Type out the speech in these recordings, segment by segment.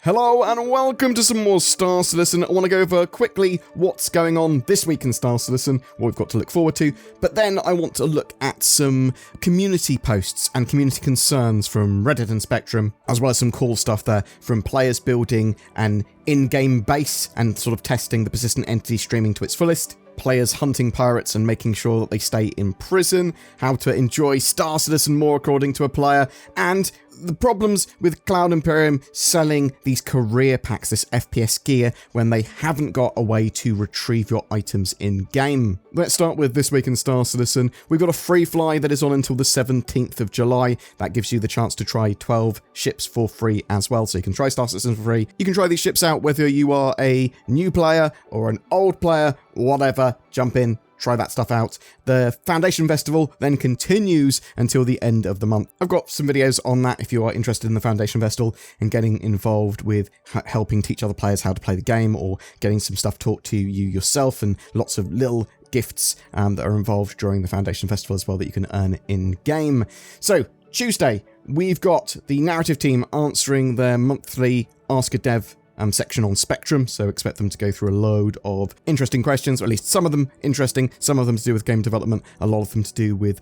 Hello and welcome to some more Star Citizen. I want to go over quickly what's going on this week in Star Citizen, what we've got to look forward to, but then I want to look at some community posts and community concerns from Reddit and Spectrum, as well as some cool stuff there from players building an in-game base and sort of testing the persistent entity streaming to its fullest, players hunting pirates and making sure that they stay in prison, how to enjoy Star Citizen more according to a player, and the problems with Cloud Imperium selling these career packs, this FPS gear, when they haven't got a way to retrieve your items in-game. Let's start with this week in Star Citizen. We've got a free fly that is on until the 17th of July. That gives you the chance to try 12 ships for free as well, so you can try Star Citizen for free. You can try these ships out whether you are a new player or an old player, whatever, jump in. Try that stuff out. The Foundation Festival then continues until the end of the month. I've got some videos on that if you are interested in the Foundation Festival and getting involved with helping teach other players how to play the game or getting some stuff taught to you yourself, and lots of little gifts that are involved during the Foundation Festival as well that you can earn in-game. So, Tuesday, we've got the narrative team answering their monthly Ask a Dev section on Spectrum, so expect them to go through a load of interesting questions, or at least some of them interesting, some of them to do with game development, a lot of them to do with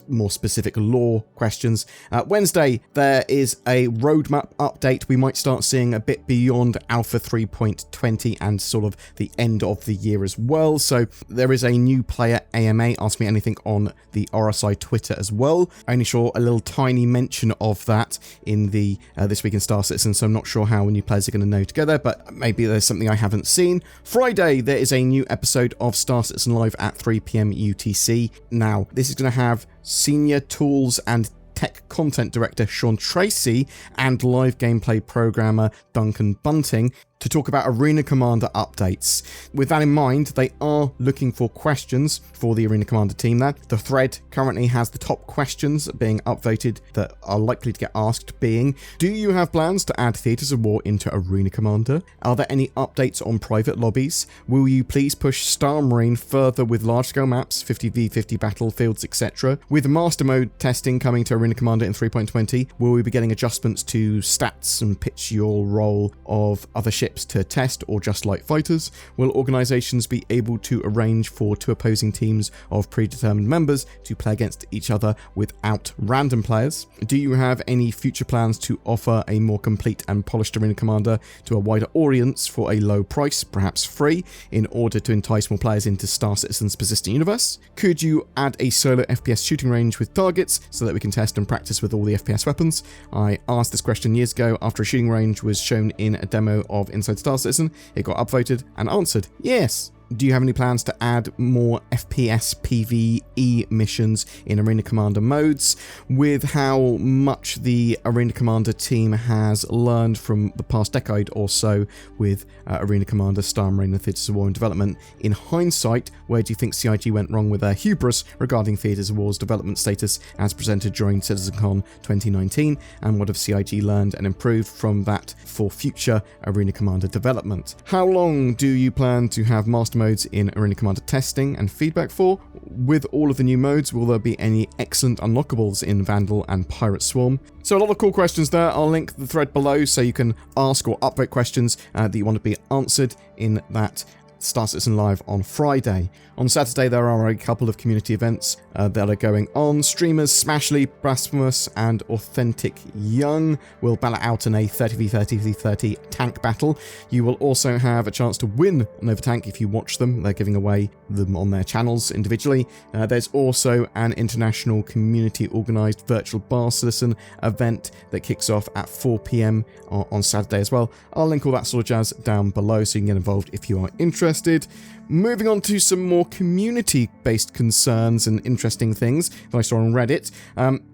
more specific lore questions. Wednesday, there is a roadmap update. We might start seeing a bit beyond Alpha 3.20 and sort of the end of the year as well. So there is a new player AMA, Ask Me Anything, on the RSI Twitter as well. I only saw a little tiny mention of that in the This Week in Star Citizen, so I'm not sure how new players are going to know together, but maybe there's something I haven't seen. Friday, there is a new episode of Star Citizen Live at 3 PM UTC. Now, this is going to have Senior Tools and Tech Content Director Sean Tracy and live gameplay programmer Duncan Bunting to talk about Arena Commander updates. With that in mind, they are looking for questions for the Arena Commander team there. The thread currently has the top questions being upvoted that are likely to get asked being: do you have plans to add Theatres of War into Arena Commander? Are there any updates on private lobbies? Will you please push Star Marine further with large-scale maps, 50v50 battlefields, etc.? With Master Mode testing coming to Arena Commander in 3.20, will we be getting adjustments to stats and pitch your role of other ships to test or just light fighters? Will organizations be able to arrange for two opposing teams of predetermined members to play against each other without random players? Do you have any future plans to offer a more complete and polished Arena Commander to a wider audience for a low price, perhaps free, in order to entice more players into Star Citizen's persistent universe? Could you add a solo FPS shooting range with targets so that we can test and practice with all the FPS weapons? I asked this question years ago after a shooting range was shown in a demo of Inside Star Citizen. It got upvoted and answered yes. Do you have any plans to add more FPS PvE missions in Arena Commander modes? With how much the Arena Commander team has learned from the past decade or so with Arena Commander, Star Marine and Theatres of War in development, in hindsight, where do you think CIG went wrong with their hubris regarding Theatres of War's development status as presented during CitizenCon 2019? And what have CIG learned and improved from that for future Arena Commander development? How long do you plan to have Master Modes in Arena Commander testing and feedback for? With all of the new modes, will there be any excellent unlockables in Vandal and Pirate Swarm? So a lot of cool questions there. I'll link the thread below so you can ask or upvote questions that you want to be answered in that Star Citizen Live on Friday. On Saturday, there are a couple of community events that are going on. Streamers Smashly, Blasphemous, and Authentic Young will battle out in a 30v30v30 tank battle. You will also have a chance to win an overtank if you watch them. They're giving away them on their channels individually. There's also an international community-organised virtual Bar Citizen event that kicks off at 4 PM on Saturday as well. I'll link all that sort of jazz down below so you can get involved if you are interested. Moving on to some more community-based concerns and interesting things that I saw on Reddit.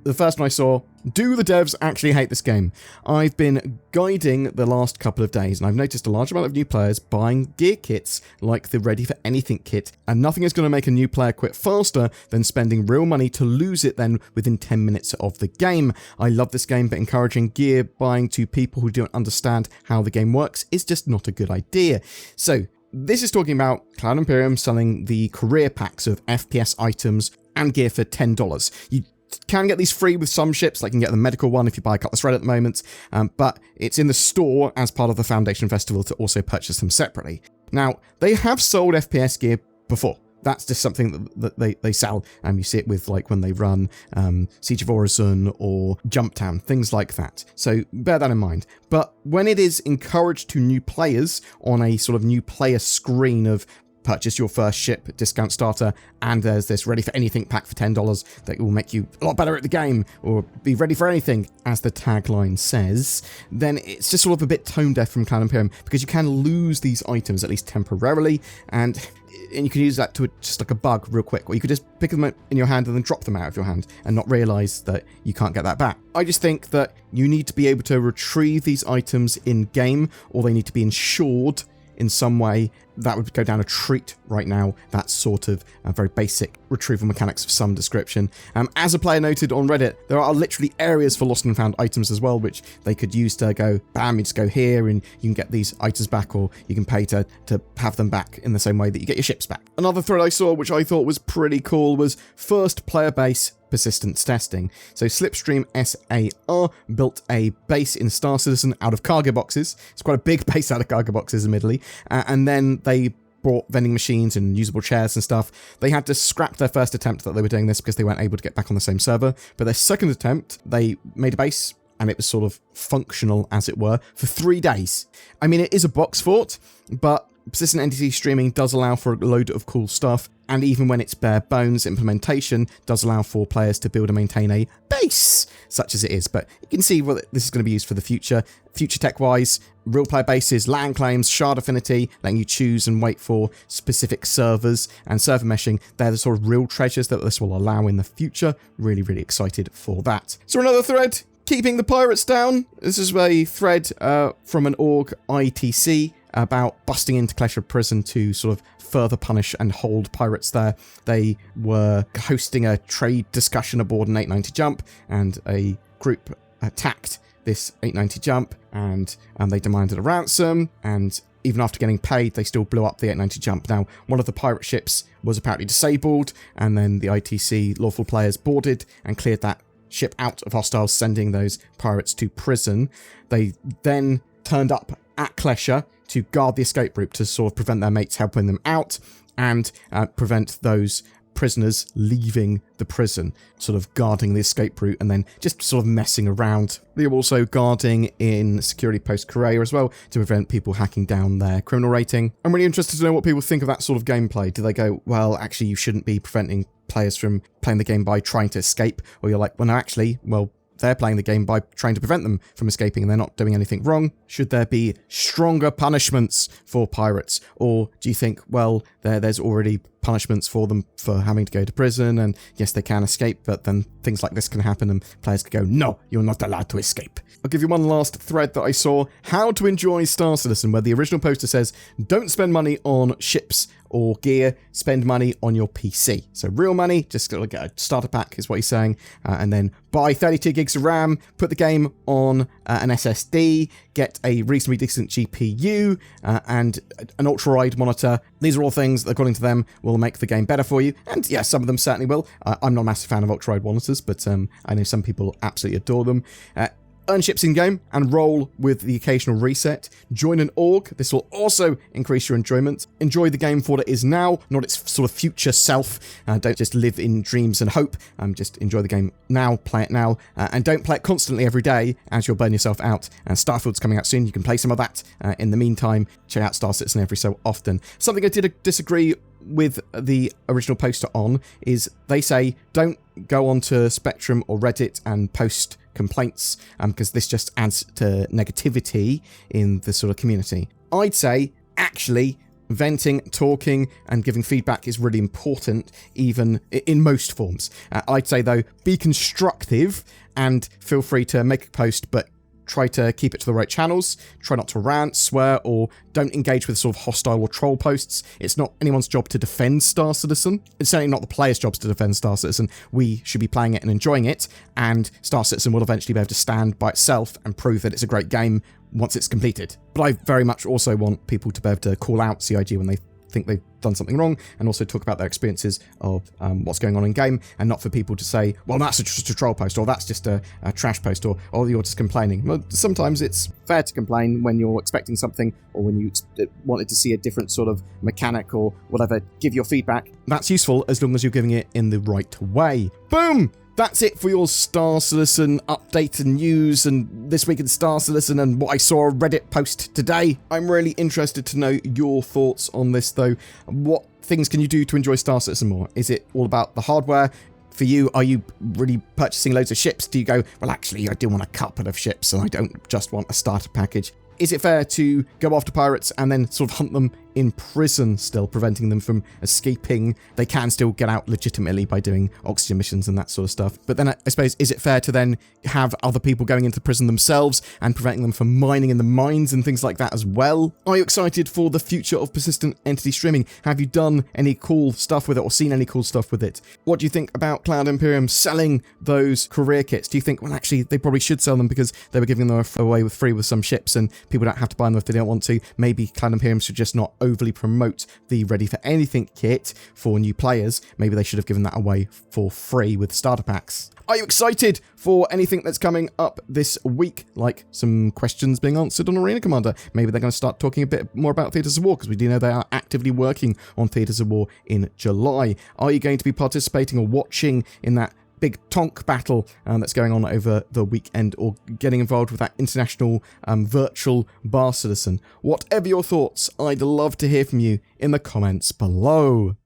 The first one I saw: do the devs actually hate this game? I've been guiding the last couple of days, and I've noticed a large amount of new players buying gear kits like the Ready for Anything kit, and nothing is going to make a new player quit faster than spending real money to lose it then within 10 minutes of the game. I love this game, but encouraging gear buying to people who don't understand how the game works is just not a good idea. So, this is talking about Cloud Imperium selling the career packs of FPS items and gear for $10. You can get these free with some ships, like you can get the medical one if you buy Cutlass Red at the moment, but it's in the store as part of the Foundation Festival to also purchase them separately. Now, they have sold FPS gear before. That's just something that they sell. You see it with like when they run Siege of Orison or Jumptown, things like that. So bear that in mind. But when it is encouraged to new players on a sort of new player screen of purchase your first ship, discount starter, and there's this ready for anything pack for $10 that will make you a lot better at the game, or be ready for anything, as the tagline says, then it's just sort of a bit tone deaf from Cloud Imperium, because you can lose these items, at least temporarily, and you can use that to just like a bug real quick, or you could just pick them up in your hand and then drop them out of your hand and not realize that you can't get that back. I just think that you need to be able to retrieve these items in game, or they need to be insured in some way. That would go down a treat right now. That's sort of a very basic retrieval mechanics of some description. As a player noted on Reddit, there are literally areas for lost and found items as well, which they could use to go, bam, you just go here and you can get these items back, or you can pay to have them back in the same way that you get your ships back. Another thread I saw, which I thought was pretty cool, was first player base persistence testing. So Slipstream SAR built a base in Star Citizen out of cargo boxes. It's quite a big base out of cargo boxes, admittedly. And then they brought vending machines and usable chairs and stuff. They had to scrap their first attempt that they were doing this because they weren't able to get back on the same server. But their second attempt, they made a base and it was sort of functional, as it were, for 3 days. I mean, it is a box fort, but persistent entity streaming does allow for a load of cool stuff, and even when it's bare bones, implementation does allow for players to build and maintain a base, such as it is. But you can see what this is going to be used for the future. Future tech-wise, real player bases, LAN claims, shard affinity, letting you choose and wait for specific servers, and server meshing. They're the sort of real treasures that this will allow in the future. Really, really excited for that. So another thread, keeping the pirates down. This is a thread from an org ITC about busting into Kleshard prison to sort of further punish and hold pirates there. They were hosting a trade discussion aboard an 890 jump, and a group attacked this 890 jump, and they demanded a ransom, and even after getting paid, they still blew up the 890 jump. Now, one of the pirate ships was apparently disabled, and then the ITC lawful players boarded and cleared that ship out of hostiles, sending those pirates to prison. They then turned up at Kleshard to guard the escape route, to sort of prevent their mates helping them out, and prevent those prisoners leaving the prison, sort of guarding the escape route and then just sort of messing around. They were also guarding in security post Korea as well, to prevent people hacking down their criminal rating. I'm really interested to know what people think of that sort of gameplay. Do they go, well, actually you shouldn't be preventing players from playing the game by trying to escape? Or you're like, well, no, actually, well, they're playing the game by trying to prevent them from escaping and they're not doing anything wrong. Should there be stronger punishments for pirates? Or do you think, well, there's already punishments for them for having to go to prison, and yes, they can escape, but then things like this can happen and players can go, no, you're not allowed to escape. I'll give you one last thread that I saw, how to enjoy Star Citizen, where the original poster says, don't spend money on ships or gear, spend money on your PC. So real money, just get a starter pack is what he's saying, and then buy 32 gigs of RAM, put the game on an SSD, get a reasonably decent GPU, and an ultra-wide monitor. These are all things that, according to them, will make the game better for you. And yeah, some of them certainly will. I'm not a massive fan of ultra-wide monitors, but I know some people absolutely adore them. Earn ships in-game and roll with the occasional reset. Join an org. This will also increase your enjoyment. Enjoy the game for what it is now, not its sort of future self. Don't just live in dreams and hope. Just enjoy the game now, play it now, and don't play it constantly every day, as you'll burn yourself out. And Starfield's coming out soon. You can play some of that. In the meantime, check out Star Citizen every so often. Something I did disagree with the original poster on is they say don't go onto Spectrum or Reddit and post complaints, because this just adds to negativity in the sort of community. I'd say actually venting, talking and giving feedback is really important, even in most forms. I'd say though, be constructive and feel free to make a post, but try to keep it to the right channels. Try not to rant, swear, or don't engage with sort of hostile or troll posts. It's not anyone's job to defend Star Citizen. It's certainly not the players' jobs to defend Star Citizen. We should be playing it and enjoying it, and Star Citizen will eventually be able to stand by itself and prove that it's a great game once it's completed. But I very much also want people to be able to call out CIG when they think they've done something wrong, and also talk about their experiences of what's going on in game, and not for people to say, well, that's just a troll post, or that's just a trash post, or you're just complaining. Well, sometimes it's fair to complain when you're expecting something, or when you wanted to see a different sort of mechanic or whatever. Give your feedback. That's useful as long as you're giving it in the right way. Boom! That's it for your Star Citizen update and news, and this week in Star Citizen, and what I saw a Reddit post today. I'm really interested to know your thoughts on this, though. What things can you do to enjoy Star Citizen more? Is it all about the hardware? For you, are you really purchasing loads of ships? Do you go, well, actually, I do want a couple of ships, and I don't just want a starter package? Is it fair to go after pirates and then sort of hunt them in prison still, preventing them from escaping? They can still get out legitimately by doing oxygen missions and that sort of stuff. But then I suppose, is it fair to then have other people going into prison themselves and preventing them from mining in the mines and things like that as well? Are you excited for the future of persistent entity streaming? Have you done any cool stuff with it, or seen any cool stuff with it? What do you think about Cloud Imperium selling those career kits? Do you think, well, actually, they probably should sell them because they were giving them away with free with some ships, and people don't have to buy them if they don't want to? Maybe Cloud Imperium should just not overly promote the Ready for Anything kit for new players. Maybe they should have given that away for free with starter packs. Are you excited for anything that's coming up this week? Like some questions being answered on Arena Commander. Maybe they're going to start talking a bit more about Theatres of War, because we do know they are actively working on Theatres of War in July. Are you going to be participating or watching in that big Tonk battle that's going on over the weekend, or getting involved with that international virtual bar citizen? Whatever your thoughts, I'd love to hear from you in the comments below.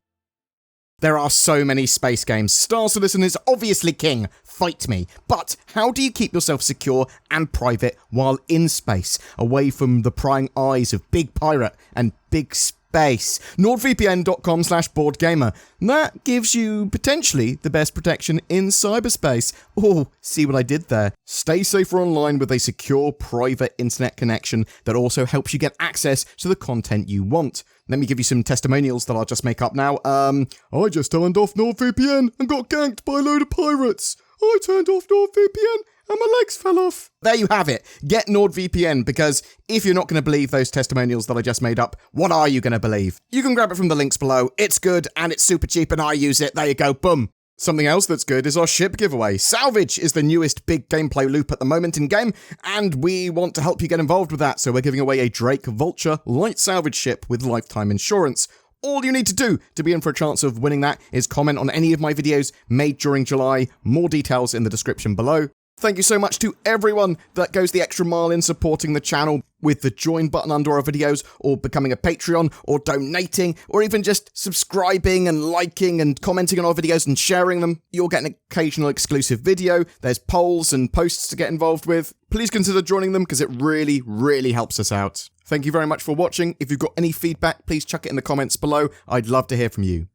There are so many space games. Star Citizen is obviously king. Fight me. But how do you keep yourself secure and private while in space, away from the prying eyes of Big Pirate and Big Space? NordVPN.com/BoredGamer. That gives you potentially the best protection in cyberspace. Oh, see what I did there? Stay safer online with a secure private internet connection that also helps you get access to the content you want. Let me give you some testimonials that I'll just make up now. I just turned off NordVPN and got ganked by a load of pirates. I turned off NordVPN and my legs fell off. There you have it. Get NordVPN, because if you're not going to believe those testimonials that I just made up, what are you going to believe? You can grab it from the links below. It's good and it's super cheap and I use it. There you go. Boom. Something else that's good is our ship giveaway. Salvage is the newest big gameplay loop at the moment in game, and we want to help you get involved with that. So we're giving away a Drake Vulture light salvage ship with lifetime insurance. All you need to do to be in for a chance of winning that is comment on any of my videos made during July. More details in the description below. Thank you so much to everyone that goes the extra mile in supporting the channel with the join button under our videos, or becoming a Patreon, or donating, or even just subscribing and liking and commenting on our videos and sharing them. You'll get an occasional exclusive video. There's polls and posts to get involved with. Please consider joining them, because it really, really helps us out. Thank you very much for watching. If you've got any feedback, please chuck it in the comments below. I'd love to hear from you.